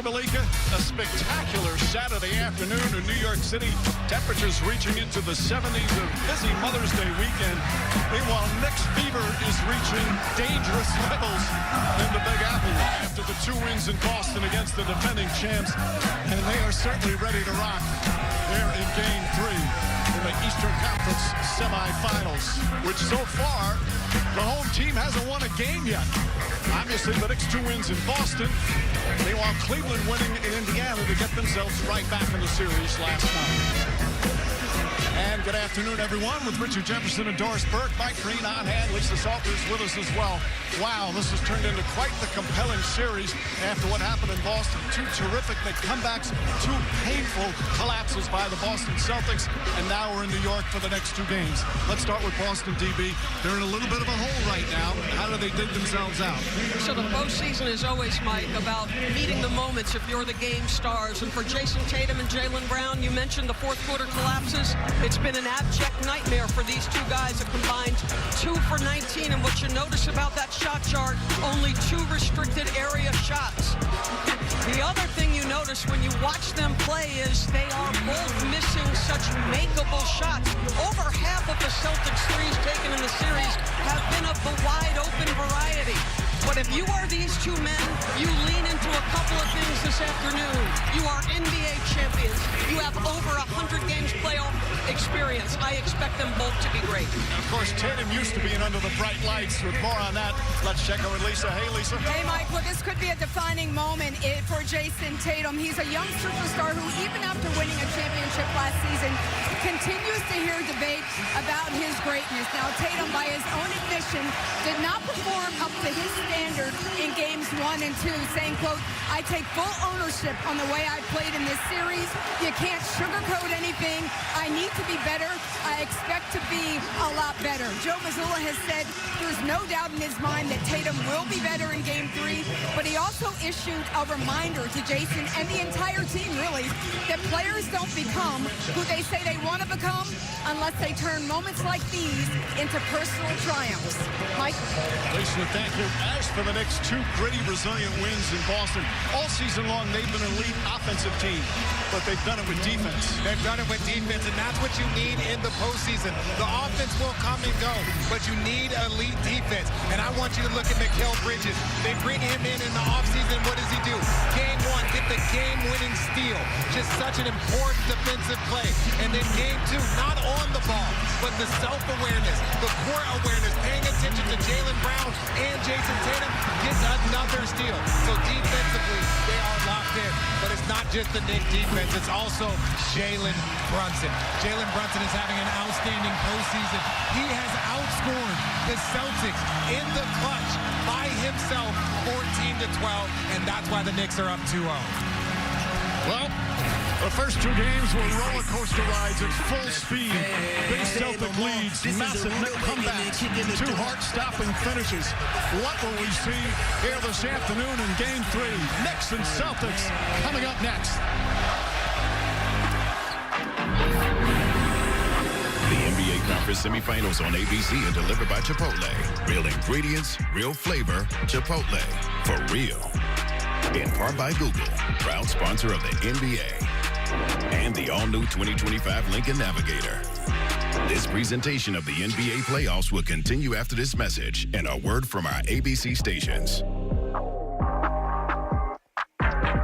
you, Malika. A spectacular Saturday afternoon in New York City. Temperatures reaching into the 70s. A busy Mother's Day weekend. Meanwhile, Knicks fever is reaching dangerous levels in the Big Apple after the 2 wins in Boston against the defending champs. And they are certainly ready to rock there in Game 3 in the Eastern Conference Semifinals, which so far the home team hasn't won a game yet. Obviously, the Knicks 2 wins in Boston. Meanwhile, Cleveland winning in Indiana to get themselves right back in the series last night. And good afternoon, everyone, with Richard Jefferson and Doris Burke. Mike Green on hand. Lisa Salters with us as well. Wow, this has turned into quite the compelling series after what happened in Boston. 2 terrific comebacks, 2 painful collapses by the Boston Celtics, and now we're in New York for the next 2 games. Let's start with Boston, DB. They're in a little bit of a hole right now. How do they dig themselves out? So the postseason is always, Mike, about meeting the moments if you're the game stars. And for Jason Tatum and Jaylen Brown, you mentioned the fourth quarter collapses. It's been an abject nightmare for these 2 guys, a combined 2 for 19. And what you notice about that shot chart, only 2 restricted area shots. The other thing you notice when you watch them play is they are both missing such makeable shots. Over half of the Celtics threes taken in the series have been of the wide open variety. But if you are these 2 men, you lean into a couple of things this afternoon. You are NBA champions. You have over 100 games playoff experience. I expect them both to be great. And of course, Tatum used to being under the bright lights. With more on that, let's check in with Lisa. Hey, Lisa. Hey, Mike. Well, this could be a defining moment for Jason Tatum. He's a young superstar who, even after winning a championship last season, continues to hear debate about his greatness. Now, Tatum, by his own admission, did not perform up to his standard in games 1 and 2, saying, quote, "I take full ownership on the way I played in this series. You can't sugarcoat anything. I need to be better. I expect to be a lot better." Joe Mazzulla has said there's no doubt in his mind that Tatum will be better in Game 3, but he also issued a reminder to Jason and the entire team, really, that players don't become who they say they want to become unless they turn moments like these into personal triumphs. Mike? Lisa, thank you. As for the next 2 gritty, resilient wins in Boston, all season long they've been an elite offensive team, but they've done it with defense. They've done it with defense, and that's what you need in the postseason. The offense will come and go, but you need elite defense. And I want you to look at Mikal Bridges. They bring him in the offseason. What does he do? Game 1, get the game-winning steal. Just such an important defensive play. And then Game 2, not on the ball, but the self-awareness, the court awareness, paying attention to Jaylen Brown and Jason Tatum, gets another steal. So defensively, they are locked in. But it's not just the Knicks defense, it's also Jalen Brunson. Jalen Brunson is having an outstanding postseason. He has outscored the Celtics in the clutch by himself, 14-12, and that's why the Knicks are up 2-0. Well, the first 2 games were roller coaster rides at full speed. Big Celtic leads, massive Knick comebacks, 2 heart-stopping finishes. What will we see here this afternoon in Game 3? Knicks and Celtics coming up next. The NBA Conference Semifinals on ABC are delivered by Chipotle. Real ingredients, real flavor, Chipotle. For real. In part by Google, proud sponsor of the NBA. And the all-new 2025 Lincoln Navigator. This presentation of the NBA playoffs will continue after this message and a word from our ABC stations.